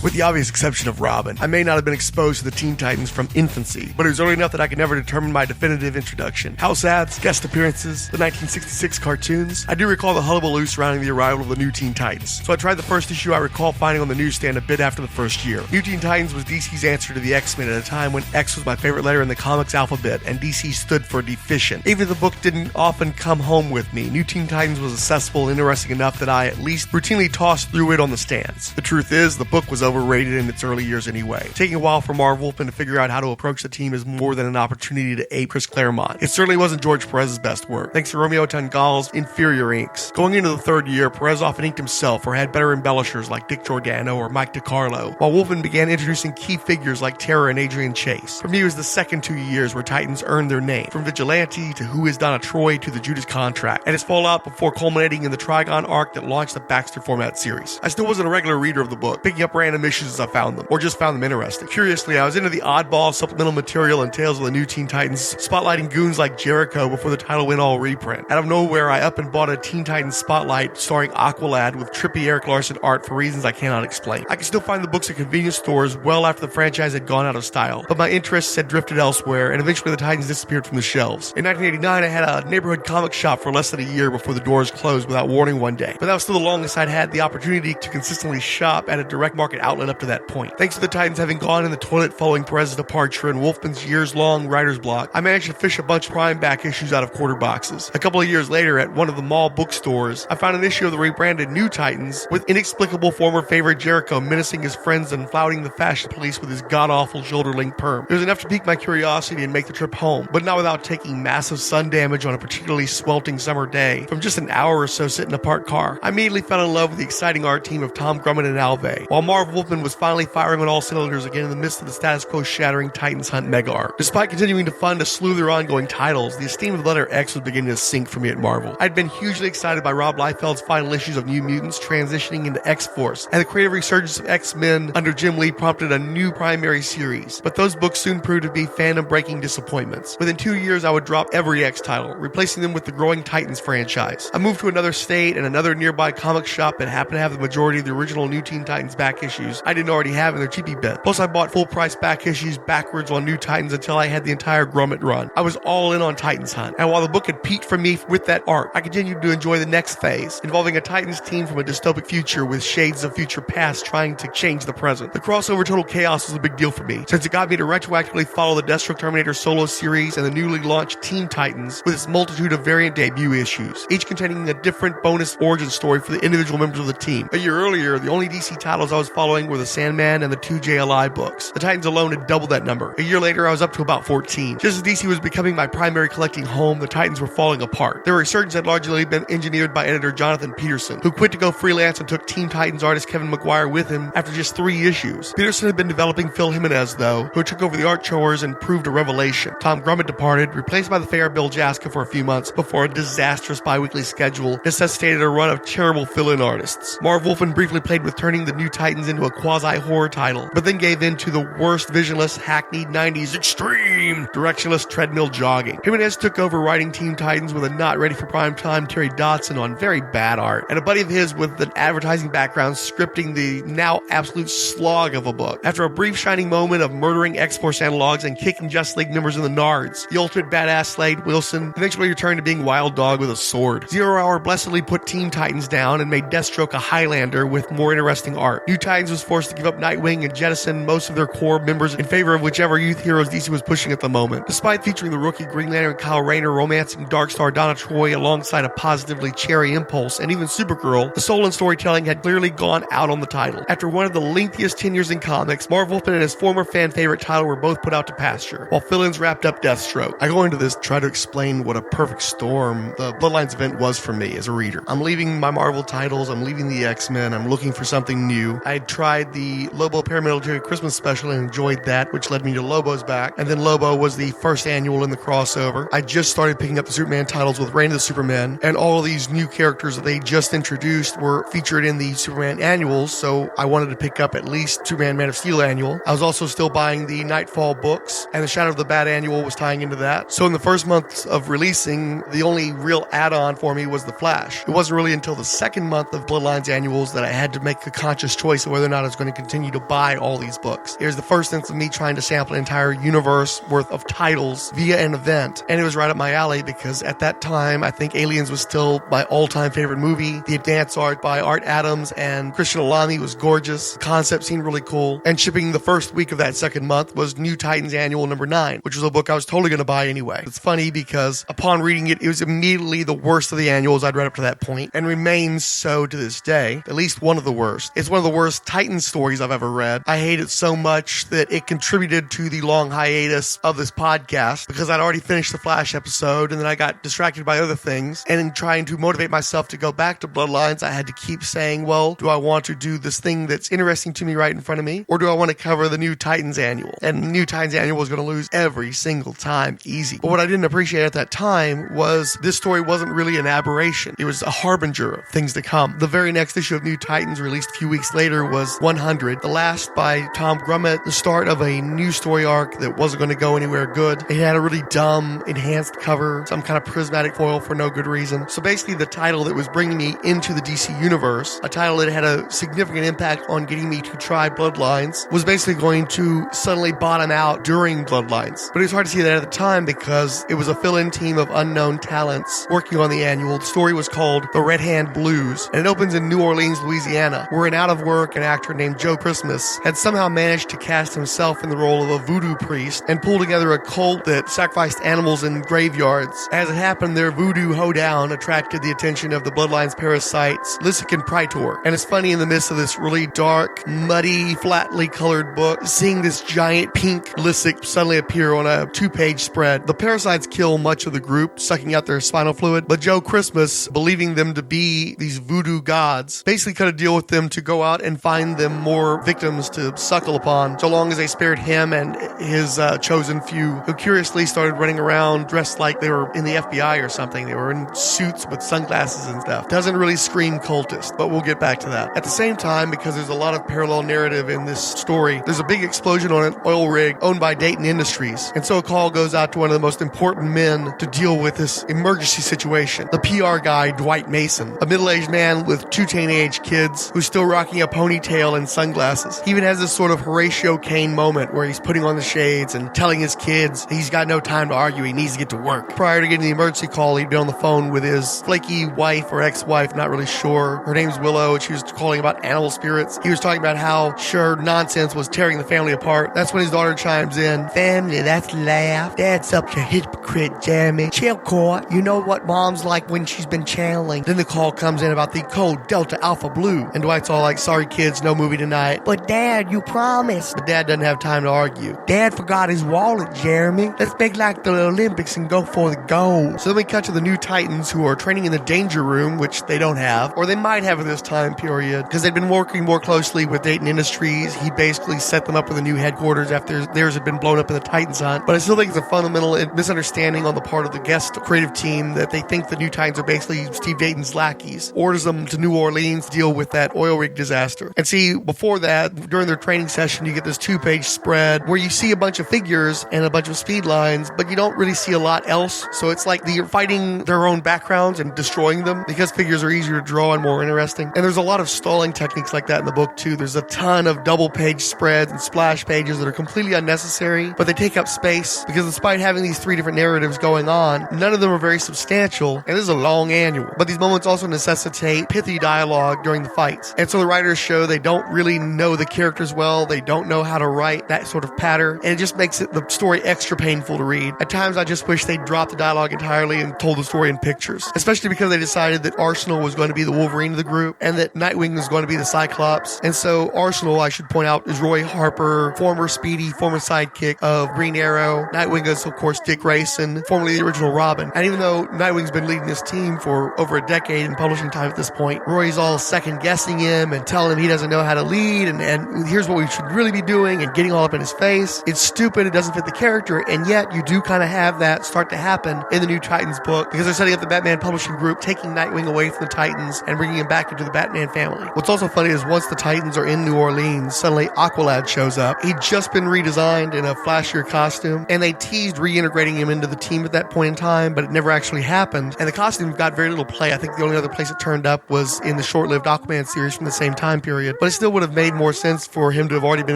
with the obvious exception of Robin. I may not have been exposed to the Teen Titans from infancy, but it was early enough that I could never determine my definitive introduction. House ads, guest appearances, the 1966 cartoons. I do recall the hullabaloo surrounding the arrival of the new Teen Titans, so I tried the first issue I recall finding on the newsstand a bit after the first year. New Teen Titans was DC's answer to the X-Men at a time when X was my favorite letter in the comics alphabet, and DC stood for deficient. Even if the book didn't often come home with me, New Teen Titans was accessible and interesting enough that I at least routinely tossed through it on the stands. The truth is, the book was overrated in its early years anyway. Taking a while for Marv Wolfman to figure out how to approach the team is more than an opportunity to ape Chris Claremont. It certainly wasn't George Perez's best work, thanks to Romeo Tangal's inferior inks. Going into the third year, Perez often inked himself or had better embellishers like Dick Giordano or Mike DiCarlo, while Wolfman began introducing key figures like Terra and Adrian Chase. For me, it was the second 2 years where Titans earned their name, from Vigilante to Who is Donna Troy to the Judas Contract, and its fallout before culminating in the Trigon arc that launched the Baxter format series. I still wasn't a regular reader of the book, picking up random issues as I found them, or just found them interesting. Curiously, I was into the oddball supplemental material and Tales of the New Teen Titans, spotlighting goons like Jericho before the title went all reprint. Out of nowhere, I up and bought a Teen Titans Spotlight starring Aqualad with trippy Eric Larson art for reasons I cannot explain. I can still find the books at convenience stores well after the franchise had gone out of style, but my interests had drifted elsewhere, and eventually the Titans disappeared from the shelves. In 1989, I had a neighborhood comic shop for less than a year before the doors closed without warning one day, but that was still the longest I'd had the opportunity to consistently shop at a direct market outlet up to that point. Thanks to the Titans having gone in the toilet following Perez's departure and Wolfman's years-long writer's block, I managed to fish a bunch of prime back issues out of quarter boxes. A couple of years later, at one of the mall bookstores, I found an issue of the rebranded New Titans with inexplicable former favorite Jericho menacing his friends and flouting the fashion police with his god-awful shoulder-length perm. It was enough to pique my curiosity and make the trip home, but not without taking massive sun damage on a particularly sweltering summer day from just an hour or so sitting in a parked car. I immediately fell in love with the exciting art team of Tom Grummett and Alvey, while Marv Wolfman was finally firing on all cylinders again in the midst of the status quo shattering Titans Hunt mega arc. Despite continuing to fund a slew of their ongoing titles, the esteem of the letter X was beginning to sink for me at Marvel. I'd been hugely excited by Rob Liefeld's final issues of New Mutants transitioning into X-Force, and the creative resurgence of X-Men under Jim Lee prompted a new primary series, but those books soon proved to be fandom-breaking disappointments. Within 2 years, I would drop every X title, replacing them with the growing Titans franchise. I moved to another state, and another nearby comic shop that happened to have the majority of the original New Teen Titans back issues I didn't already have in their cheapie bin. Plus, I bought full-price back issues backwards on New Titans until I had the entire Grummett run. I was all in on Titans Hunt, and while the book had peaked for me with that arc, I continued to enjoy the next phase, involving a Titans team from a dystopic future with shades of future past trying to change the present. The crossover Total Chaos was a big deal for me, since it got me to retroactively follow the Deathstroke Terminator solo series and the newly launched Teen Titans with its multitude of variant debut issues, each containing a different bonus origin story for the individual members of the team. A year earlier, the only DC titles I was following were the Sandman and the 2 JLI books. The Titans alone had doubled that number. A year later, I was up to about 14. Just as DC was becoming my primary collecting home, the Titans were falling apart. Their resurgence had largely been engineered by editor Jonathan Peterson, who quit to go freelance and took Teen Titans artist Kevin McGuire with him after just 3 issues. Peterson had been developing Phil Jimenez, though, who took over the art chores and proved a revelation. Tom Grummett departed, replaced by the fair Bill Jaska for a few months before a disastrous bi-weekly schedule necessitated a run of terrible fill-in artists. Marv Wolfman briefly played with turning the New Titans into a quasi-horror title, but then gave in to the worst visionless, hackneyed 90s extreme, directionless treadmill jogging. Jimenez took over writing Teen Titans with a not ready for prime time Terry Dodson on very bad art, and a buddy of his with an advertising background scripting the now absolute slog of a book. After a brief shining moment of murdering X-Force analogs and kicking Just League members in the nards, the ultimate badass Slade Wilson eventually returned to being Wild Dog with a sword. Zero Hour blessedly put Teen Titans down and made Deathstroke a Highlander with more interesting art. New Titans was forced to give up Nightwing and jettison most of their core members in favor of whichever youth heroes DC was pushing at the moment. Despite featuring the rookie Green Lantern Kyle Rayner romancing Darkstar Donna Troy alongside a positively cherry Impulse and even Supergirl, the soul and storytelling had clearly gone out on the title. After one of the lengthiest tenures in comics, Marv Wolfman and his former fan favorite title were both put out to pasture, while fill-ins wrapped up Deathstroke. I go into this to try to explain what a perfect storm the Bloodlines event was for me as a reader. I'm leaving my Marvel titles, I'm leaving the X-Men, I'm looking for something new. I had tried the Lobo Paramilitary Christmas special and enjoyed that, which led me to Lobo's back, and then Lobo was the first annual in the crossover. I just started picking up the Superman titles with Reign of the Supermen, and all of these new characters that they just introduced were featured in the Superman annuals, so I wanted to pick up at least Superman Man of Steel annual. I was also still buying the Nightfall books, and the Shadow of the Bat annual was tying into that. So in the first month of releasing, the only real add-on for me was The Flash. It wasn't really until the second month of Bloodlines annuals that I had to make a conscious choice of whether or not I was going to continue to buy all these books. It was the first instance of me trying to sample an entire universe worth of titles via an event, and it was right up my alley because at that time, I think Aliens was still my all-time favorite movie. The advance art by Art Adams and Christian Alamy was gorgeous. The concept seemed really cool, and shipping the first week of that second month was New Titans Annual number 9, which was a book I was totally going to buy anyway. It's funny because upon reading it, it was immediately the worst of the annuals I'd read up to that point, and remains so to this day. At least one of the worst. It's one of the worst Titans stories I've ever read. I hate it so much that it contributed to the long hiatus of this podcast because I'd already finished the Flash episode, and then I got distracted by other things, and in trying to motivate myself to go back to Bloodlines, I had to keep saying, well, do I want to do this thing that's interesting to me right in front of me, or do I want to cover the New Titans Annual? And the New Titans Annual was going to lose every single time, easy. But what I didn't appreciate at that time was this story wasn't really an aberration. It was a harbinger of things to come. The very next issue of New Titans, released a few weeks later, was 100, the last by Tom Grummett, the start of a new story arc that wasn't going to go anywhere good. It had a really dumb, enhanced cover, some kind of prismatic foil for no good reason. So basically the title that was bringing me into the DC universe, a title that had a significant impact on getting me to try Bloodlines, was basically going to suddenly bottom out during Bloodlines. But it was hard to see that at the time because it was a fill-in team of unknown talents working on the annual. The story was called The Red Hand Blues, and it opens in New Orleans, Louisiana, where an out-of-work actor named Joe Christmas had somehow managed to cast himself in the role of a voodoo priest and pull together a cult that sacrificed animals in graveyards. As it happened, their voodoo hoedown attracted the attention of the Bloodlines parasites, Lysic and Praetor. And it's funny, in the midst of this really dark, muddy, flatly colored book, seeing this giant pink Lysic suddenly appear on a 2-page spread. The parasites kill much of the group, sucking out their spinal fluid, but Joe Christmas, believing them to be these voodoo gods, basically cut a deal with them to go out and find them more victims to suckle upon, so long as they spared him and his chosen few, who curiously started running around dressed like they were in the FBI or something. They were in suits with sunglasses and stuff. Doesn't really scream cultist, but we'll get back to that. At the same time, because there's a lot of parallel narrative in this story, there's a big explosion on an oil rig owned by Dayton Industries, and so a call goes out to one of the most important men to deal with this emergency situation. The PR guy, Dwight Mason, a middle-aged man with 2 teenage kids who's still rocking a ponytail and sunglasses. He even has this sort of Horatio Caine moment where he's putting on the shades and telling his kids he's got no time to argue, he needs to get to work. Prior to getting the emergency call, he'd been on the phone with his flaky wife or ex-wife, not really sure. Her name's Willow, and she was calling about animal spirits. He was talking about how sure nonsense was tearing the family apart. That's when his daughter chimes in. Family, that's laugh. Dad's such a hypocrite, Jeremy. Chill, Cora. You know what mom's like when she's been channeling. Then the call comes in about the code Delta Alpha Blue. And Dwight's all like, sorry kids, no movie tonight. But Dad, you promised. But Dad doesn't have time to argue. Dad forgot his wallet, Jeremy. Let's make like the Olympics and go for the gold. So then we cut to the New Titans, who are training in the Danger Room, which they don't have, or they might have at this time period, because they've been working more closely with Dayton Industries. He basically set them up with a new headquarters after theirs had been blown up in the Titans hunt. But I still think it's a fundamental misunderstanding on the part of the guest creative team that they think the New Titans are basically Steve Dayton's lackeys. Orders them to New Orleans to deal with that oil rig disaster. And see, before that, during their training session, you get this 2-page spread where you see a bunch of figures and a bunch of speed lines, but you don't really see a lot else. So it's like you're fighting their own backgrounds and destroying them because figures are easier to draw and more interesting. And there's a lot of stalling techniques like that in the book too. There's a ton of double-page spreads and splash pages that are completely unnecessary, but they take up space because despite having these 3 different narratives going on, none of them are very substantial, and this is a long annual. But these moments also necessitate pithy dialogue during the fights. And so the writers show they don't really know the characters well, they don't know how to write that sort of pattern, and it just makes the story extra painful to read. At times I just wish they'd dropped the dialogue entirely and told the story in pictures, especially because they decided that Arsenal was going to be the Wolverine of the group and that Nightwing was going to be the Cyclops. And so Arsenal, I should point out, is Roy Harper, former Speedy, former sidekick of Green Arrow. Nightwing is, of course, Dick Grayson, formerly the original Robin. And even though Nightwing's been leading this team for over a decade in publishing time at this point, Roy's all second-guessing him and telling him he doesn't know how to lead, and here's what we should really be doing, and getting all up in his face. It's stupid, it doesn't fit the character, and yet you do kind of have that start to happen in the New Titans book because they're setting up the Batman publishing group, taking Nightwing away from the Titans and bringing him back into the Batman family. What's also funny is once the Titans are in New Orleans, suddenly Aqualad shows up. He'd just been redesigned in a flashier costume, and they teased reintegrating him into the team at that point in time, but it never actually happened, and the costume got very little play. I think the only other place it turned up was in the short-lived Aquaman series from the same time period. but it still would have made more sense for him to have already been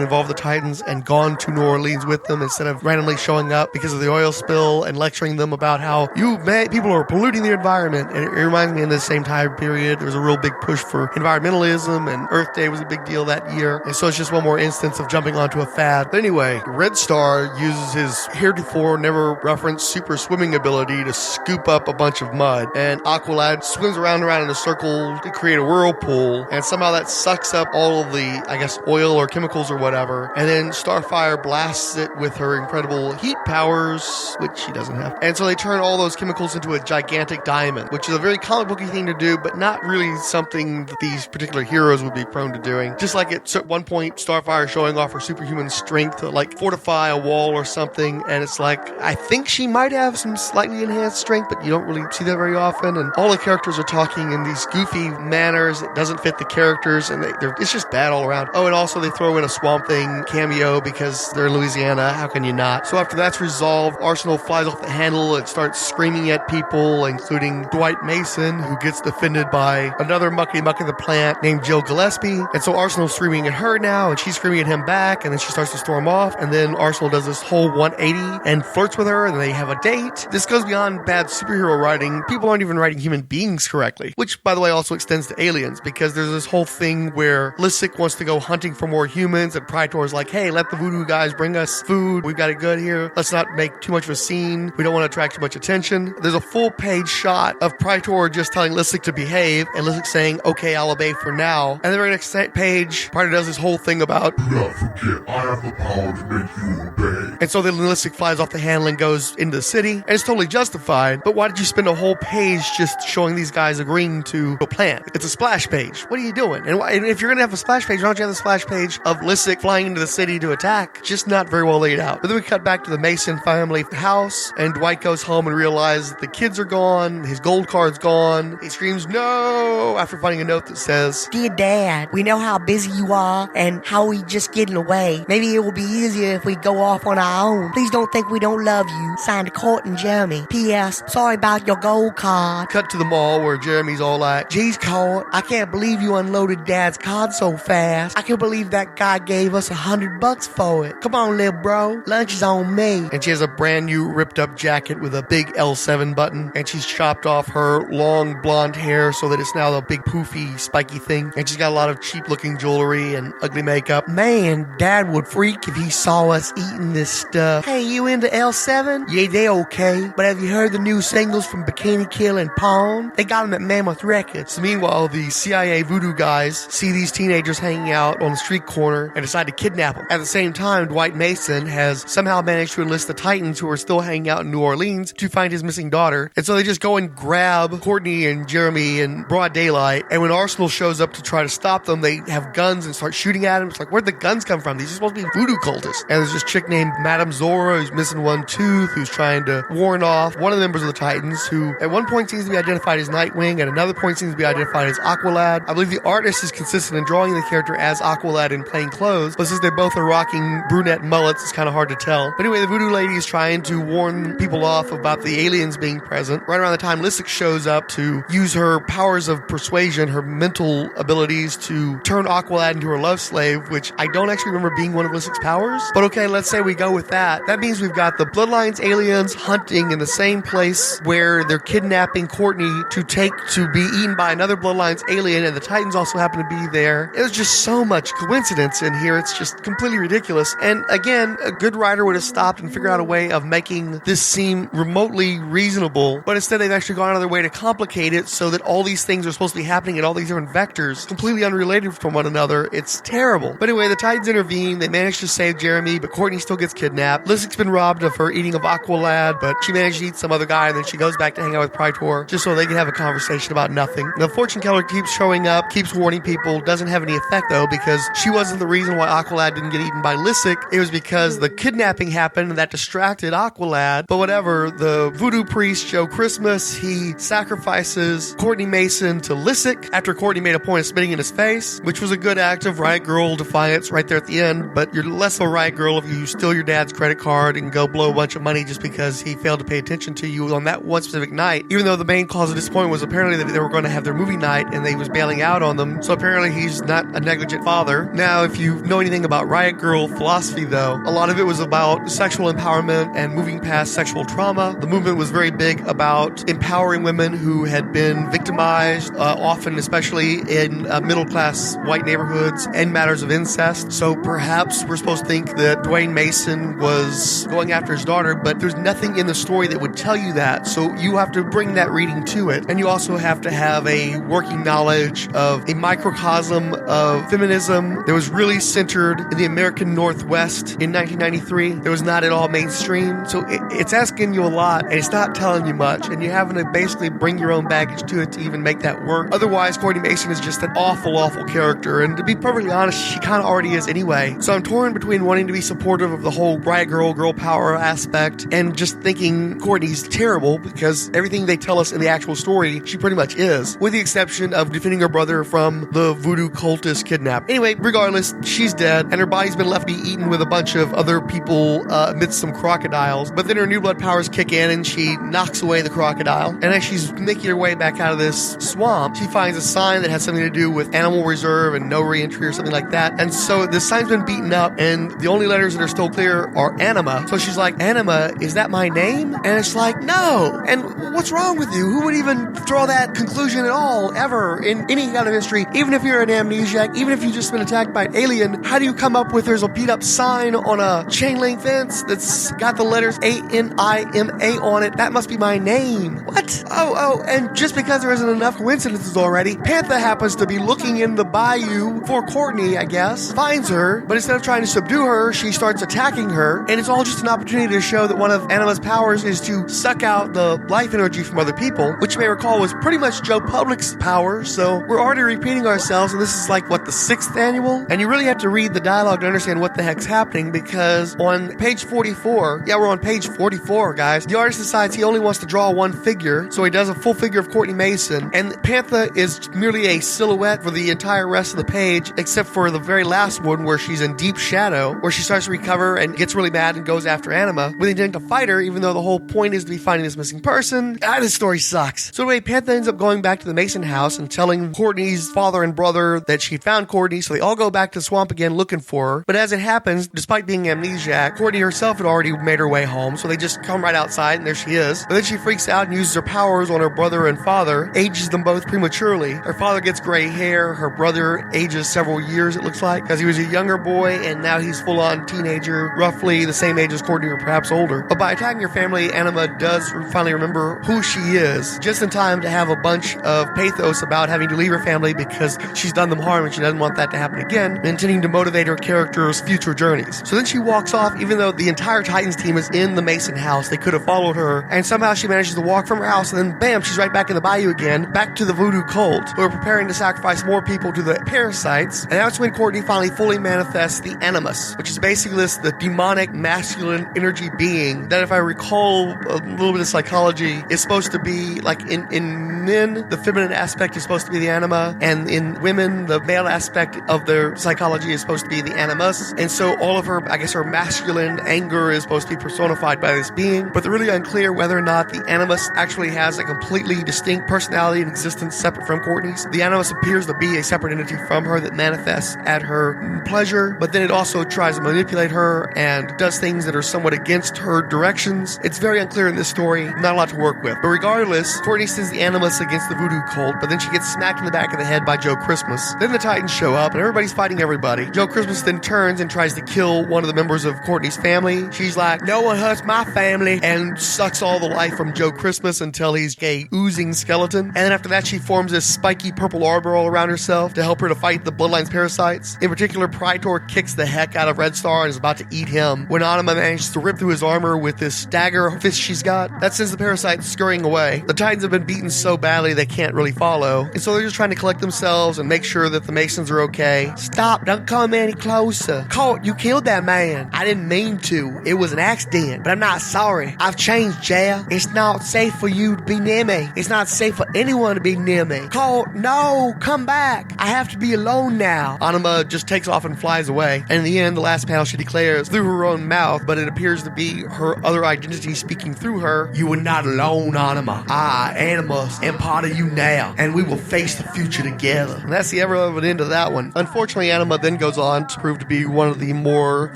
involved with the Titans and gone to New Orleans with them instead of randomly showing up because of the oil spill and lecturing them about how people are polluting the environment. And it reminds me in the same time period, there was a real big push for environmentalism, and Earth Day was a big deal that year. And so it's just one more instance of jumping onto a fad. But anyway, Red Star uses his heretofore never referenced super swimming ability to scoop up a bunch of mud, and Aqualad swims around in a circle to create a whirlpool, and somehow that sucks up all of the, I guess, oil or chemicals or whatever, and then Starfire blasts it with her incredible heat powers, which she doesn't have. And so they turn all those chemicals into a gigantic diamond, which is a very comic booky thing to do, but not really something that these particular heroes would be prone to doing. Just like at one point, Starfire showing off her superhuman strength to like fortify a wall or something, and it's like, I think she might have some slightly enhanced strength, but you don't really see that very often, and all the characters are talking in these goofy manners that doesn't fit the characters, and it's just bad all around. Oh, and also they throw in a Swamp Thing cameo because they're in Louisiana. How can you not? So after that's resolved, Arsenal flies off the handle and starts screaming at people, including Dwight Mason, who gets defended by another mucky muck of the plant named Jill Gillespie. And so Arsenal's screaming at her now, and she's screaming at him back, and then she starts to storm off, and then Arsenal does this whole 180 and flirts with her, and they have a date. This goes beyond bad superhero writing. People aren't even writing human beings correctly, which, by the way, also extends to aliens, because there's this whole thing where Lysick wants to go hunting for more humans, and Praetor's like, hey, let the voodoo guys bring us food. We've got it good here. Let's not make too much of a scene. We don't want to attract too much attention. There's a full page shot of Praetor just telling Lysick to behave, and Lysick saying, okay, I'll obey for now. And the very next page, Praetor does this whole thing about, do not forget, I have the power to make you obey. And so then Lysick flies off the handle and goes into the city, and it's totally justified, but why did you spend a whole page just showing these guys agreeing to a plan? It's a splash page. What are you doing? And if you're going to have a splash page, why don't you have the splash page of Lysick flying into the city to attack? Just not very well laid out. But then we cut back to the Mason family house, and Dwight goes home and realizes that the kids are gone, his gold card's gone. He screams, no, after finding a note that says, Dear Dad, we know how busy you are and how we just getting away. Maybe it will be easier if we go off on our own. Please don't think we don't love you. Signed, Court and Jeremy. P.S. Sorry about your gold card. Cut to the mall where Jeremy's all like, Geez, Court, I can't believe you unloaded Dad's card so fast. I can't believe that guy gave us $100 for it. Come on, little bro. Lunch is on me. And she has a brand new ripped up jacket with a big L7 button, and she's chopped off her long blonde hair so that it's now a big poofy spiky thing, and she's got a lot of cheap looking jewelry and ugly makeup. Man, Dad would freak if he saw us eating this stuff. Hey, you into L7? Yeah, they okay. But have you heard the new singles from Bikini Kill and Pawn? They got them at Mammoth Records. So meanwhile, the CIA voodoo guys see these teenagers hanging out on the street corner and decide to kidnap them. At the same time, Dwight Mason has somehow managed to enlist the Titans, who are still hanging out in New Orleans, to find his missing daughter. And so they just go and grab Courtney and Jeremy in broad daylight. And when Arsenal shows up to try to stop them, they have guns and start shooting at him. It's like, where'd the guns come from? These are supposed to be voodoo cultists. And there's this chick named Madame Zora who's missing one tooth, who's trying to warn off one of the members of the Titans, who at one point seems to be identified as Nightwing, at another point seems to be identified as Aqualad. I believe the artist is consistent in drawing the character as Aqualad in plain clothes, but since they both are rocking brunette mullets, it's kind of hard to tell. But anyway, the voodoo lady is trying to warn people off about the aliens being present. Right around the time Lysick shows up to use her powers of persuasion, her mental abilities, to turn Aqualad into her love slave, which I don't actually remember being one of Lysick's powers. But okay, let's say we go with that. That means we've got the Bloodlines aliens hunting in the same place where they're kidnapping Courtney to be eaten by another Bloodlines alien, and the Titans also happen to be there. There's just so much coincidence in here. It's just completely ridiculous. And again, a good writer would have stopped and figured out a way of making this seem remotely reasonable, but instead they've actually gone out of their way to complicate it so that all these things are supposed to be happening in all these different vectors, completely unrelated from one another. It's terrible. But anyway, the Titans intervene. They manage to save Jeremy, but Courtney still gets kidnapped. Lysick's been robbed of her eating of Aqualad, but she managed to eat some other guy, and then she goes back to hang out with Praetor just so they can have a conversation about nothing. The fortune teller keeps showing up, keeps warning people, doesn't have any effect though, because she wasn't the reason why Aqualad didn't get eaten by Lysick. It was because the kidnapping happened and that distracted Aqualad. But whatever, the voodoo priest Joe Christmas, he sacrifices Courtney Mason to Lysick after Courtney made a point of spitting in his face, which was a good act of riot girl defiance right there at the end. But you're less of a riot girl if you steal your dad's credit card and go blow a bunch of money just because he failed to pay attention to you on that one specific night, even though the main cause of disappointment was apparently that they were going to have their movie night and they was bailing out on them. So apparently he's he's not a negligent father. Now, if you know anything about Riot Girl philosophy, though, a lot of it was about sexual empowerment and moving past sexual trauma. The movement was very big about empowering women who had been victimized, often especially in middle-class white neighborhoods, and matters of incest. So perhaps we're supposed to think that Dwayne Mason was going after his daughter, but there's nothing in the story that would tell you that. So you have to bring that reading to it. And you also have to have a working knowledge of a microcosm of feminism that was really centered in the American Northwest in 1993. It was not at all mainstream. So it's asking you a lot, and it's not telling you much. And you're having to basically bring your own baggage to it to even make that work. Otherwise, Courtney Mason is just an awful, awful character. And to be perfectly honest, she kind of already is anyway. So I'm torn between wanting to be supportive of the whole Riot Girl, girl power aspect, and just thinking Courtney's terrible because everything they tell us in the actual story, she pretty much is, with the exception of defending her brother from the voodoo cultist kidnap. Anyway, regardless, she's dead, and her body's been left to be eaten with a bunch of other people amidst some crocodiles. But then her new blood powers kick in, and she knocks away the crocodile. And as she's making her way back out of this swamp, she finds a sign that has something to do with animal reserve and no re-entry or something like that. And so the sign's been beaten up, and the only letters that are still clear are Anima. So she's like, Anima, is that my name? And it's like, no. And what's wrong with you? Who would even draw that conclusion at all, ever, in any kind of history? Even if you're an amnesiac, even if you've just been attacked by an alien, how do you come up with there's a beat up sign on a chain link fence that's got the letters A-N-I-M-A on it? That must be my name. What? Oh, and just because there isn't enough coincidences already, Panther happens to be looking in the bayou for Courtney, I guess, finds her, but instead of trying to subdue her, she starts attacking her, and it's all just an opportunity to show that one of Anima's powers is to suck out the life energy from other people, which you may recall was pretty much Joe Public's power. So we're already repeating ourselves, and this is like, what, the 6th annual? And you really have to read the dialogue to understand what the heck's happening, because on page 44, yeah, we're on page 44, guys, the artist decides he only wants to draw one figure, so he does a full figure of Courtney Mason, and Panther is merely a silhouette for the entire rest of the page, except for the very last one where she's in deep shadow, where she starts to recover and gets really mad and goes after Anima with the intent to fight her, even though the whole point is to be finding this missing person. This story sucks. So anyway, Panther ends up going back to the Mason house and telling Courtney's father and brother that she found Courtney, so they all go back to the swamp again looking for her. But as it happens, despite being amnesiac, Courtney herself had already made her way home, so they just come right outside and there she is. But then she freaks out and uses her powers on her brother and father, ages them both prematurely. Her father gets gray hair, her brother ages several years, it looks like, because he was a younger boy and now he's full-on teenager, roughly the same age as Courtney or perhaps older. But by attacking her family, Anima does finally remember who she is, just in time to have a bunch of pathos about having to leave her family because she's done them harm and she doesn't want that to happen again, intending to motivate her character's future journeys. So then she walks off, even though the entire Titans team is in the Mason house. They could have followed her, and somehow she manages to walk from her house, and then bam, she's right back in the bayou again, back to the voodoo cult, who are preparing to sacrifice more people to the parasites. And that's when Courtney finally fully manifests the Animus, which is basically the demonic masculine energy being that, if I recall a little bit of psychology, is supposed to be like in men, the feminine aspect is supposed to be the anima, and in women, the male aspect of their psychology is supposed to be the animus. And so all of her, I guess, her masculine anger is supposed to be personified by this being, but they're really unclear whether or not the animus actually has a completely distinct personality and existence separate from Courtney's. The animus appears to be a separate entity from her that manifests at her pleasure, but then it also tries to manipulate her and does things that are somewhat against her directions. It's very unclear in this story, not a lot to work with. But regardless, Courtney sends the animus against the voodoo cult, but then she gets smacked in the back of the head by Joe Christmas. Then the Titans show up, and everybody's fighting everybody. Joe Christmas then turns and tries to kill one of the members of Courtney's family. She's like, no one hurts my family, and sucks all the life from Joe Christmas until he's a oozing skeleton. And then after that, she forms this spiky purple arbor all around herself to help her to fight the Bloodlines parasites. In particular, Praetor kicks the heck out of Red Star and is about to eat him when Anima manages to rip through his armor with this dagger fist she's got. That sends the parasites scurrying away. The Titans have been beaten so badly they can't really follow, and so they're just trying to collect themselves and make sure that the Masons are okay. Stop, don't come any closer. Colt, you killed that man. I didn't mean to. It was an accident, but I'm not sorry. I've changed, Jay. It's not safe for you to be near me. It's not safe for anyone to be near me. Colt, no, come back. I have to be alone now. Anima just takes off and flies away, and in the end, the last panel she declares through her own mouth, but it appears to be her other identity speaking through her, you were not alone, Anima. I, Animus, am part of you now, and we will face the future together. And that's the ever-loving end of that one. Unfortunately, Anima then goes on to prove to be one of the more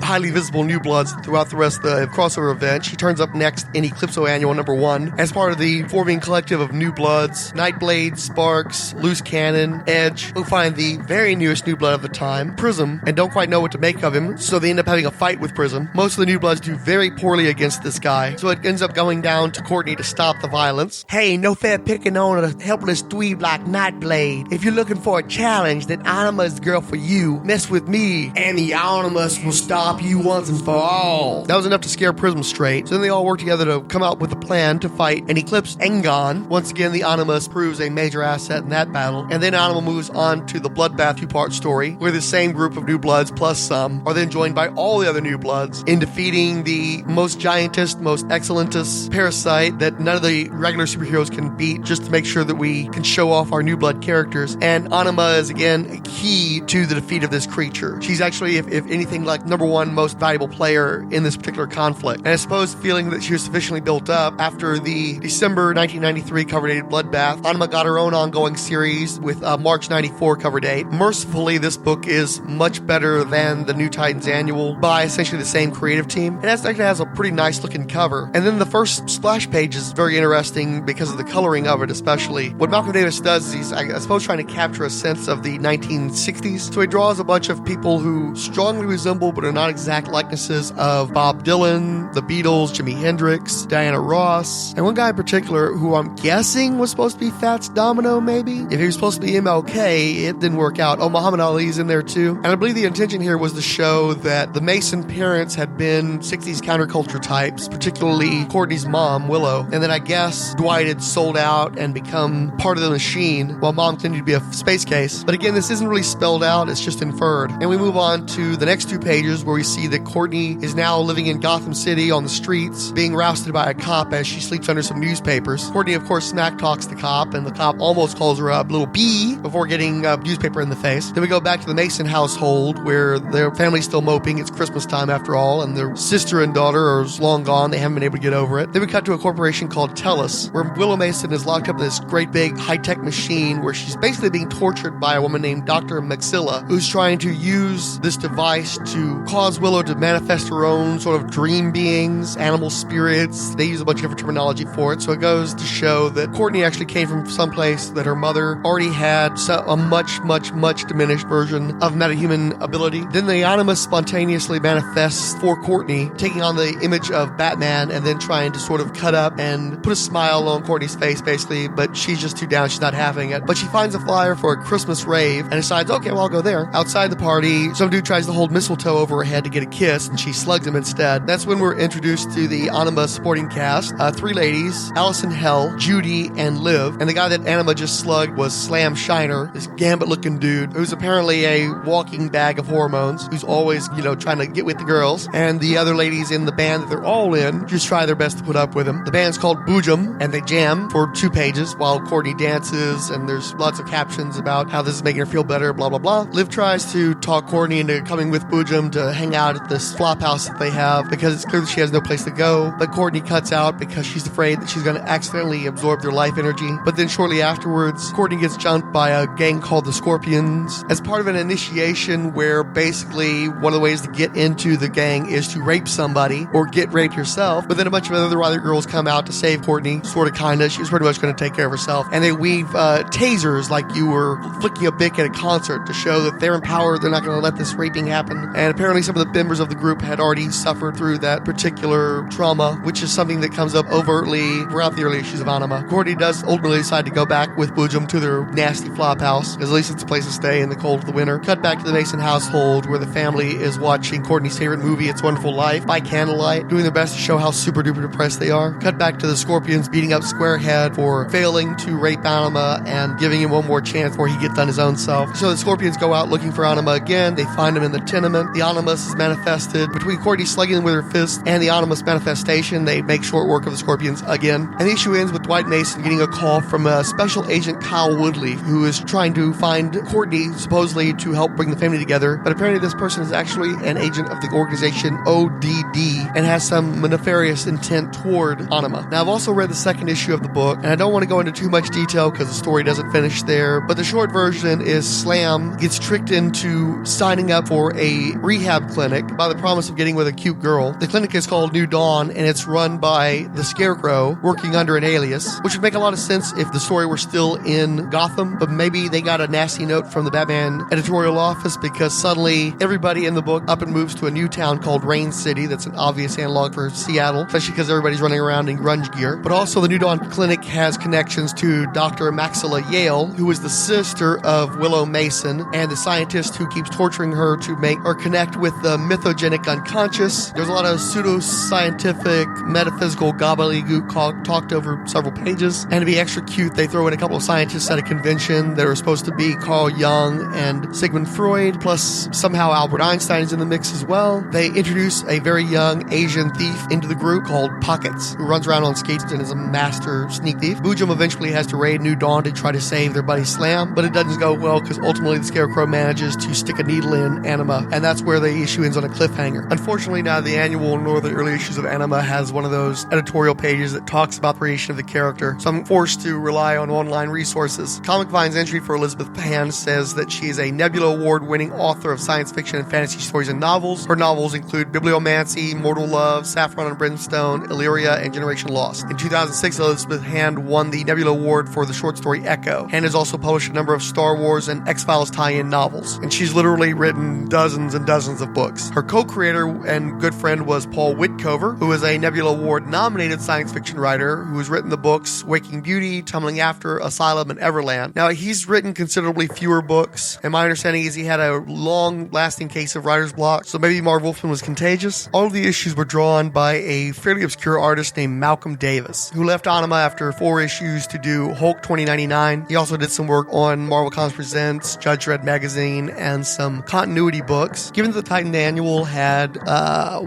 highly visible New Bloods throughout the rest of the crossover event. She turns up next in Eclipso Annual number 1 as part of the forming collective of New Bloods, Nightblade, Sparks, Loose Cannon, Edge, who find the very newest New Blood of the time, Prism, and don't quite know what to make of him, so they end up having a fight with Prism. Most of the New Bloods do very poorly against this guy, so it ends up going down to Courtney to stop the violence. Hey, no fair picking on a helpless dweeb like Nightblade. If you're looking for a challenge, then Anima is the girl for you. Mess with me, and the Animus will stop you once and for all. That was enough to scare Prism straight, so then they all work together to come out with a plan to fight and eclipse Engon. Once again, the Animus proves a major asset in that battle, and then Anima moves on to the Bloodbath two-part story, where the same group of New Bloods plus some are then joined by all the other New Bloods in defeating the most giantest, most excellentest parasite that none of the regular superheroes can beat, just to make sure that we can show off our New Blood characters. And Anima is again a key to the defeat of this creature. She's actually, if anything, like number 1 most valuable player in this particular conflict. And I suppose feeling that she was sufficiently built up after the December 1993 cover date Bloodbath, Anima got her own ongoing series with March 94 cover date. Mercifully, this book is much better than the New Titans Annual by essentially the same creative team. It actually has a pretty nice looking cover. And then the first splash page is very interesting because of the coloring of it, especially. What Malcolm Davis does is he's, I suppose, trying to capture a sense of the 1960s. So he draws a bunch of people who strongly resemble but are not exact likenesses of Bob Dylan, the Beatles, Jimi Hendrix, Diana Ross, and one guy in particular who I'm guessing was supposed to be Fats Domino, maybe? If he was supposed to be MLK, it didn't work out. Oh, Muhammad Ali's in there too. And I believe the intention here was to show that the Mason parents had been 60s counterculture types, particularly Courtney's mom, Willow. And then I guess Dwight had sold out and become part of the machine, while mom continued to be a space case. But again, this isn't really spelled out, it's just inferred. And we move on to the next 2 pages where we see that Courtney is now living in Gotham City on the streets, being rousted by a cop as she sleeps under some newspapers. Courtney, of course, smack talks the cop, and the cop almost calls her a little bee before getting a newspaper in the face. Then we go back to the Mason household where their family's still moping. It's Christmas time after all, and their sister and daughter are long gone. They haven't been able to get over it. Then we cut to a corporation called Tellus, where Willow Mason is locked up in this great big high-tech machine where she's basically being tortured by a woman named Dr. Maxilla, who's trying to use this device to cause Willow to manifest her own sort of dream beings, animal spirits. They use a bunch of different terminology for it, so it goes to show that Courtney actually came from someplace that her mother already had a much diminished version of metahuman ability. Then the Animus spontaneously manifests for Courtney, taking on the image of Batman and then trying to sort of cut up and put a smile on Courtney's face, basically, but she's just too down. She's not having it. But she finds a flyer for a Christmas rave and decides, okay, well, I'll go there. Outside the party, some dude tries to hold mistletoe over her head to get a kiss, and she slugs him instead. That's when we're introduced to the Anima supporting cast. 3 ladies, Allison Hell, Judy, and Liv. And the guy that Anima just slugged was Slam Shiner, this gambit-looking dude who's apparently a walking bag of hormones, who's always, trying to get with the girls. And the other ladies in the band that they're all in just try their best to put up with him. The band's called Boojum, and they jam for 2 pages while Courtney dances, and there's lots of captions about how this is making her feel better, blah, blah, blah. Liv tries to talk Courtney into coming with Boojum to hang out at this flop house that they have because it's clear that she has no place to go. But Courtney cuts out because she's afraid that she's going to accidentally absorb their life energy. But then shortly afterwards, Courtney gets jumped by a gang called the Scorpions as part of an initiation where basically one of the ways to get into the gang is to rape somebody or get raped yourself. But then a bunch of other girls come out to save Courtney, sort of, kind of. She was pretty much going to take care of herself. And they weave tasers like you were flicking a bic at a concert to show that they're empowered. They're not going to let this raping happen. And apparently some of the members of the group had already suffered through that particular trauma, which is something that comes up overtly throughout the early issues of Anima. Courtney does ultimately decide to go back with Boojum to their nasty flop house, because at least it's a place to stay in the cold of the winter. Cut back to the Mason household, where the family is watching Courtney's favorite movie, It's Wonderful Life, by candlelight, doing their best to show how super duper depressed they are. Cut back to the Scorpions beating up Squarehead for failing to rape Anima and giving him one more chance before he gets done his own self. So the Scorpions go out looking for Anima again. They find him in the tenement. The Animus is manifested. Between Courtney slugging him with her fist and the Animus manifestation, they make short work of the Scorpions again. And the issue ends with Dwight Mason getting a call from Special Agent Kyle Woodley, who is trying to find Courtney, supposedly to help bring the family together. But apparently this person is actually an agent of the organization ODD, and has some nefarious intent toward Anima. Now, I've also read the second issue of the book, and I don't want to go into too much detail because the story doesn't finish there, but the short version is Slam gets tricked into signing up for a rehab clinic by the promise of getting with a cute girl. The clinic is called New Dawn, and it's run by the Scarecrow, working under an alias, which would make a lot of sense if the story were still in Gotham, but maybe they got a nasty note from the Batman editorial office because suddenly everybody in the book up and moves to a new town called Rain City. That's an obvious analog for Seattle, especially because everybody's running around in grunge gear. But also the New Dawn Clinic has connections to Dr. Maxilla Yale, who is the sister of Willow Mason and the scientist who keeps torturing her to make or connect with the mythogenic unconscious. There's a lot of pseudo-scientific, metaphysical gobbledygook talked over several pages. And to be extra cute, they throw in a couple of scientists at a convention that are supposed to be Carl Jung and Sigmund Freud, plus somehow Albert Einstein is in the mix as well. They introduce a very young Asian thief into the group called Pockets, who runs around on skates and is a master sneak thief. Boojum eventually has to raid New Dawn to try to save their buddy Slam, but it doesn't go well because ultimately the Scarecrow manages to stick a needle in Anima, and that's where the issue ends on a cliffhanger. Unfortunately, neither the annual nor the early issues of Anima has one of those editorial pages that talks about the creation of the character, so I'm forced to rely on online resources. Comic Vine's entry for Elizabeth Pan says that she is a Nebula Award-winning author of science fiction and fantasy stories and novels. Her novels include Bibliomancy, Mortal Love, Saffron and Brimstone, Illyria, and Generation Lost. In 2006, Elizabeth Hand won the Nebula Award for the short story Echo. Hand has also published a number of Star Wars and X-Files tie-in novels, and she's literally written dozens and dozens of books. Her co-creator and good friend was Paul Whitcover, who is a Nebula Award-nominated science fiction writer who has written the books Waking Beauty, Tumbling After, Asylum, and Everland. Now, he's written considerably fewer books, and my understanding is he had a long-lasting case of writer's block, so maybe Marv Wolfman was contagious. All of the issues were drawn by a fairly obscure artist named Malcolm Davis, who left Anima after 4 issues to do Hulk 2099. He also did some work on Marvel Comics Presents, Judge Dredd magazine, and some continuity books. Given that the Titan Annual had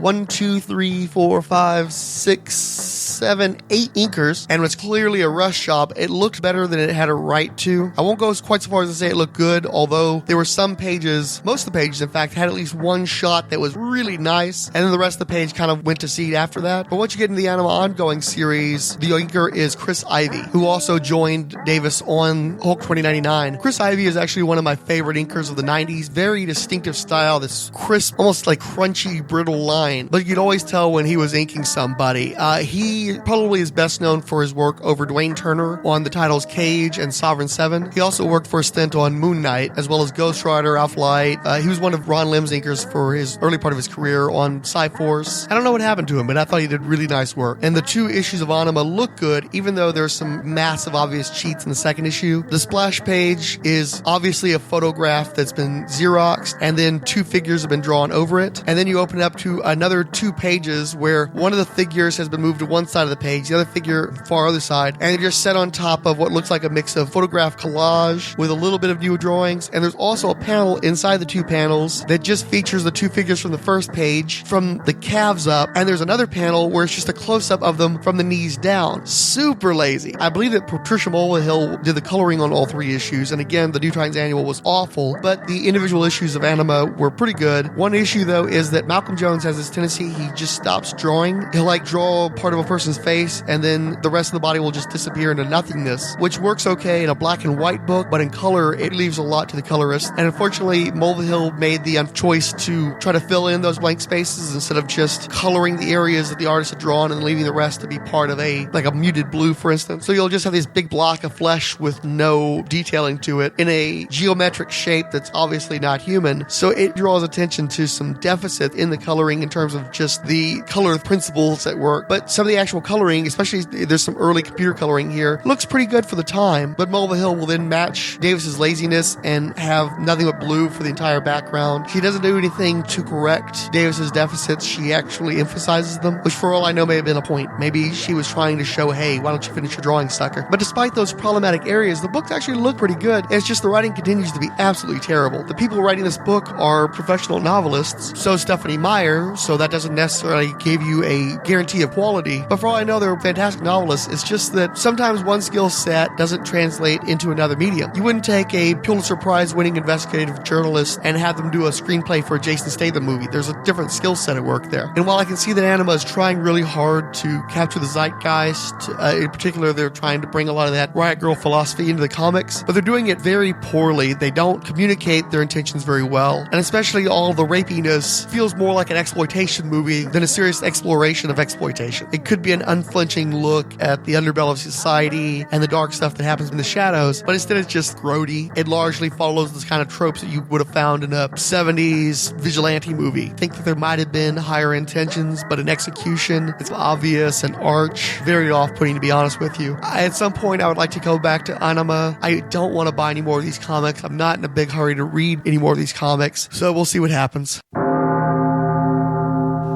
1, 2, 3, 4, 5, 6, 7, 8 inkers, and was clearly a rush job, it looked better than it had a right to. I won't go quite so far as to say it looked good, although there were some pages, most of the pages in fact, had at least one shot that was really nice, and then the rest of the page kind of went to seed after that. But once you get into the Anima ongoing series, the inker is Chris Ivey, who also joined Davis on Hulk 2099. Chris Ivey is actually one of my favorite inkers of the 90s. Very distinctive style, this crisp, almost like crunchy, brittle line. But you'd always tell when he was inking somebody. He probably is best known for his work over Dwayne Turner on the titles Cage and Sovereign 7. He also worked for a stint on Moon Knight, as well as Ghost Rider, Alpha Light. He was one of Ron Lim's inkers for his early part of his career on Cyforce. I don't know what happened to him, but I thought he did really nice work. And the 2 issues of Anima look good, even though there's some massive obvious cheats in the second issue. The splash page is obviously a photograph that's been Xeroxed, and then 2 figures have been drawn over it. And then you open it up to another 2 pages where one of the figures has been moved to one side of the page, the other figure far other side, and you're set on top of what looks like a mix of photograph collage with a little bit of new drawings. And there's also a panel inside the 2 panels that just features the 2 figures from the first page from the calves up, and there's another panel where it's just a close-up of them from the knees down. Super lazy. I believe that Patricia Mulvihill did the coloring on all 3 issues, and again, the New Titans Annual was awful, but the individual issues of Anima were pretty good. One issue, though, is that Malcolm Jones has this tendency, he just stops drawing. He'll draw part of a person's face, and then the rest of the body will just disappear into nothingness, which works okay in a black and white book, but in color, it leaves a lot to the colorist. And unfortunately, Mulvihill made the choice to try to fill in those blank spaces instead of just coloring the areas that the artist had drawn and leaving the rest to be part of a muted blue, for instance. So you'll just have this big block of flesh with no detailing to it in a geometric shape that's obviously not human. So it draws attention to some deficit in the coloring in terms of just the color principles at work. But some of the actual coloring, especially there's some early computer coloring here, looks pretty good for the time. But Mulvihill will then match Davis's laziness and have nothing but blue for the entire background. She doesn't do anything to correct Davis's deficits. She actually emphasizes them, which for all I know may have been a point. Maybe she was trying to show, hey, why don't you finish your drawing, sucker? But despite those problematic areas, the books actually look pretty good. It's just the writing continues to be absolutely terrible. The people writing this book are professional novelists, so Stephanie Meyer, so that doesn't necessarily give you a guarantee of quality. But for all I know, they're fantastic novelists. It's just that sometimes one skill set doesn't translate into another medium. You wouldn't take a Pulitzer Prize winning investigative journalist and have them do a screenplay for a Jason Statham movie. There's a different skill set at work there. And while I can see that Anima is trying really hard to capture the zeitgeist, in particular, they're trying to bring a lot of that Riot Girl philosophy into the comics, but they're doing it very poorly. They don't communicate their intentions very well, and especially all the rapiness feels more like an exploitation movie than a serious exploration of exploitation. It could be an unflinching look at the underbelly of society and the dark stuff that happens in the shadows, but instead it's just grody. It largely follows this kind of tropes that you would have found in a 70s vigilante movie. I think that there might have been higher intentions, but in execution, it's obvious and arch, very off-putting, to be honest with you. At some point, I would like to go back to Anima. I don't want to buy any more of these comics. I'm not in a big hurry to read any more of these comics, so we'll see what happens.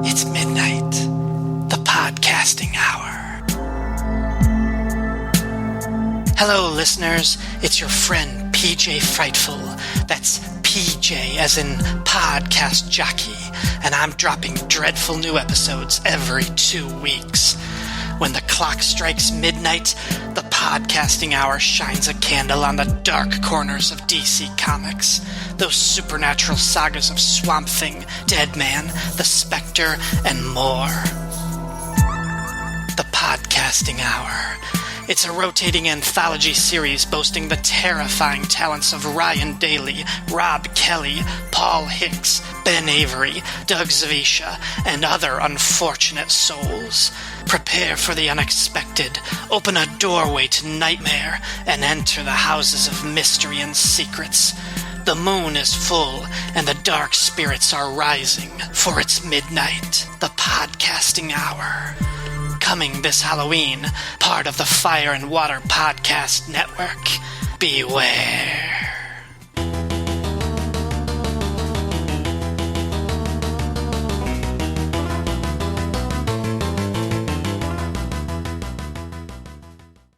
It's midnight, the podcasting hour. Hello, listeners. It's your friend, PJ Frightful. That's PJ as in podcast jockey, and I'm dropping dreadful new episodes every 2 weeks. When the clock strikes midnight, the podcasting hour shines a candle on the dark corners of DC Comics. Those supernatural sagas of Swamp Thing, Deadman, The Spectre, and more. The podcasting hour. It's a rotating anthology series boasting the terrifying talents of Ryan Daly, Rob Kelly, Paul Hicks, Ben Avery, Doug Zawisza, and other unfortunate souls. Prepare for the unexpected, open a doorway to nightmare, and enter the houses of mystery and secrets. The moon is full, and the dark spirits are rising, for it's midnight, the podcasting hour. Coming this Halloween, part of the Fire and Water Podcast Network. Beware.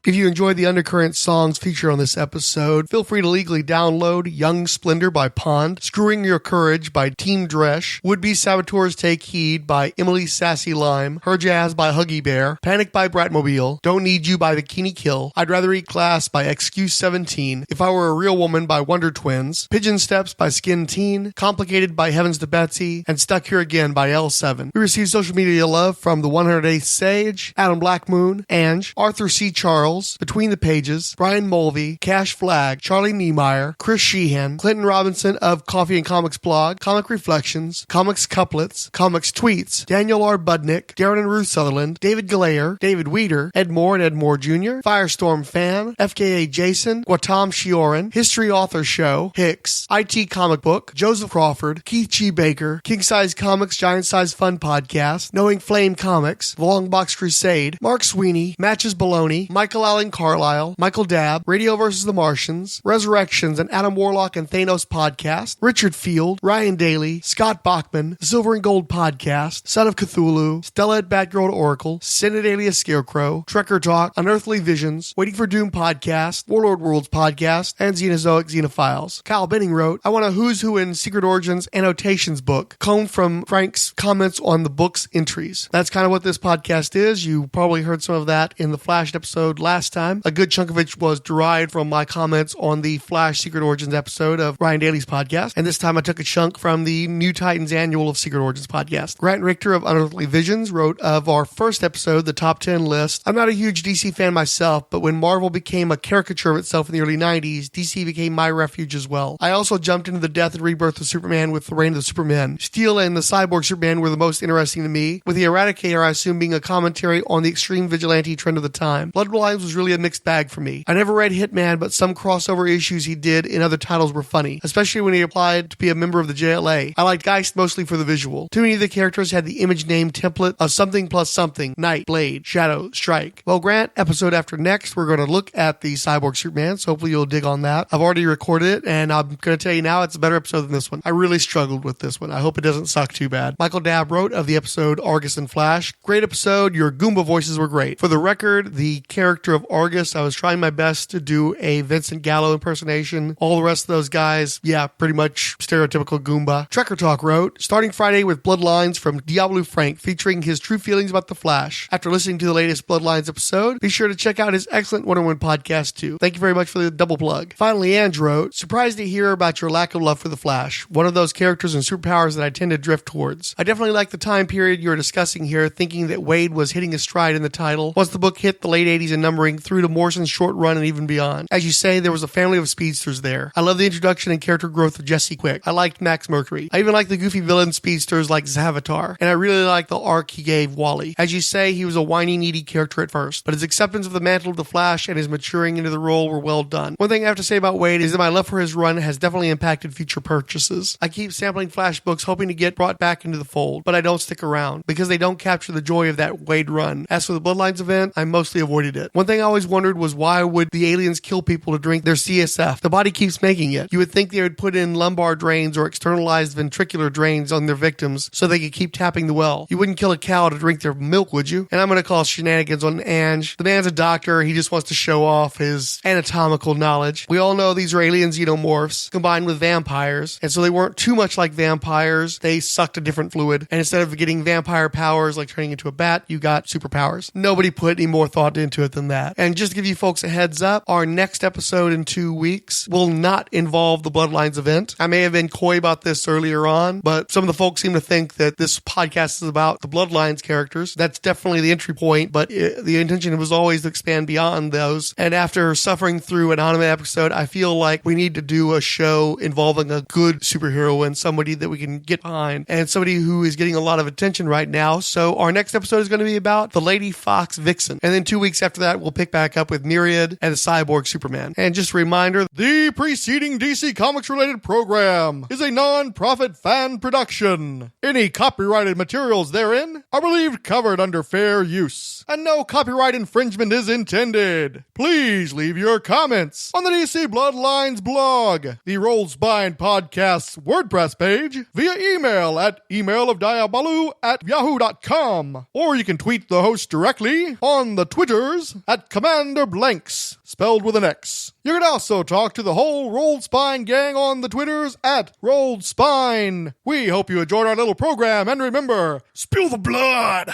If you enjoyed the Undercurrent songs featured on this episode, feel free to legally download Young Splendor by Pond, Screwing Your Courage by Team Dresch, Would-Be Saboteurs Take Heed by Emily Sassy Lime, Her Jazz by Huggy Bear, Panic by Bratmobile, Don't Need You by Bikini Kill, I'd Rather Eat Glass by Excuse 17, If I Were a Real Woman by Wonder Twins, Pigeon Steps by Skin Teen, Complicated by Heavens to Betsy, and Stuck Here Again by L7. We received social media love from the 108th Sage, Adam Blackmoon, Ange, Arthur C. Charles, Between the Pages, Brian Mulvey, Cash Flag, Charlie Niemeyer, Chris Sheehan, Clinton Robinson of Coffee and Comics blog, Comic Reflections, Comics Couplets, Comics Tweets, Daniel R. Budnick, Darren and Ruth Sutherland, David Galayer, David Weeder, Ed Moore and Ed Moore Jr., Firestorm Fan, FKA Jason, Guatam Shioran, History Author Show, Hicks, IT Comic Book, Joseph Crawford, Keith G. Baker, King Size Comics Giant Size Fun Podcast, Knowing Flame Comics, The Long Box Crusade, Mark Sweeney, Matches Baloney, Michael Allen Carlisle, Michael Dabb, Radio vs. the Martians, Resurrections, and Adam Warlock and Thanos Podcast, Richard Field, Ryan Daly, Scott Bachman, The Silver and Gold Podcast, Son of Cthulhu, Stella at Batgirl to Oracle, Synod Alias Scarecrow, Trekker Talk, Unearthly Visions, Waiting for Doom Podcast, Warlord Worlds Podcast, and Xenozoic Xenophiles. Kyle Benning wrote, I want a Who's Who in Secret Origins annotations book, combed from Frank's comments on the book's entries. That's kind of what this podcast is. You probably heard some of that in the Flash episode last time. A good chunk of it was derived from my comments on the Flash Secret Origins episode of Ryan Daly's podcast, and this time I took a chunk from the New Titans Annual of Secret Origins podcast. Grant Richter of Unearthly Visions wrote of our first episode, the top 10 list. I'm not a huge DC fan myself, but when Marvel became a caricature of itself in the early 90s, DC became my refuge as well. I also jumped into the death and rebirth of Superman with the Reign of the Supermen. Steel and the Cyborg Superman were the most interesting to me, with the Eradicator I assume being a commentary on the extreme vigilante trend of the time. Bloodlines was really a mixed bag for me. I never read Hitman, but some crossover issues he did in other titles were funny, especially when he applied to be a member of the JLA. I liked Geist mostly for the visual. Too many of the characters had the image name template of something plus something, Knight, Blade, Shadow, Strike. Well, Grant, episode after next, we're going to look at the Cyborg Superman, so hopefully you'll dig on that. I've already recorded it, and I'm going to tell you now it's a better episode than this one. I really struggled with this one. I hope it doesn't suck too bad. Michael Dabb wrote of the episode Argus and Flash. Great episode. Your Goomba voices were great. For the record, the character character of Argus, I was trying my best to do a Vincent Gallo impersonation. All the rest of those guys, yeah, pretty much stereotypical Goomba. Trekker Talk wrote, starting Friday with Bloodlines from Diablo Frank, featuring his true feelings about the Flash. After listening to the latest Bloodlines episode, be sure to check out his excellent Wonder Woman podcast too. Thank you very much for the double plug. Finally, Ange wrote, surprised to hear about your lack of love for the Flash, one of those characters and superpowers that I tend to drift towards. I definitely like the time period you're discussing here, thinking that Wade was hitting his stride in the title once the book hit the late 80s and numbering through to Morrison's short run and even beyond. As you say, there was a family of speedsters there. I love the introduction and character growth of Jesse Quick. I liked Max Mercury. I even liked the goofy villain speedsters like Zavatar, and I really liked the arc he gave Wally. As you say, he was a whiny, needy character at first, but his acceptance of the mantle of the Flash and his maturing into the role were well done. One thing I have to say about Wade is that my love for his run has definitely impacted future purchases. I keep sampling Flash books hoping to get brought back into the fold, but I don't stick around because they don't capture the joy of that Wade run. As for the Bloodlines event, I mostly avoided it. One thing I always wondered was why would the aliens kill people to drink their CSF? The body keeps making it. You would think they would put in lumbar drains or externalized ventricular drains on their victims so they could keep tapping the well. You wouldn't kill a cow to drink their milk, would you? And I'm going to call shenanigans on Ange. The man's a doctor. He just wants to show off his anatomical knowledge. We all know these are alien xenomorphs combined with vampires, and so they weren't too much like vampires. They sucked a different fluid, and instead of getting vampire powers like turning into a bat, you got superpowers. Nobody put any more thought into it than that. And just to give you folks a heads up, our next episode in 2 weeks will not involve the Bloodlines event. I may have been coy about this earlier on, but some of the folks seem to think that this podcast is about the Bloodlines characters. That's definitely the entry point, but the intention was always to expand beyond those. And after suffering through an Anima episode, I feel like we need to do a show involving a good superhero and somebody that we can get behind and somebody who is getting a lot of attention right now. So our next episode is going to be about the Lady Fox Vixen. And then 2 weeks after that, we'll pick back up with Myriad and the Cyborg Superman. And just a reminder, the preceding DC Comics related program is a non-profit fan production. Any copyrighted materials therein are believed covered under fair use, and no copyright infringement is intended. Please leave your comments on the DC Bloodlines blog, the Rolled Spine Podcast's WordPress page, via email at emailofdiabalu@yahoo.com, or you can tweet the host directly on the Twitters at Commander Blanks, spelled with an X. You can also talk to the whole Rolled Spine gang on the Twitters at Rolled Spine. We hope you enjoyed our little program, and remember, spill the blood!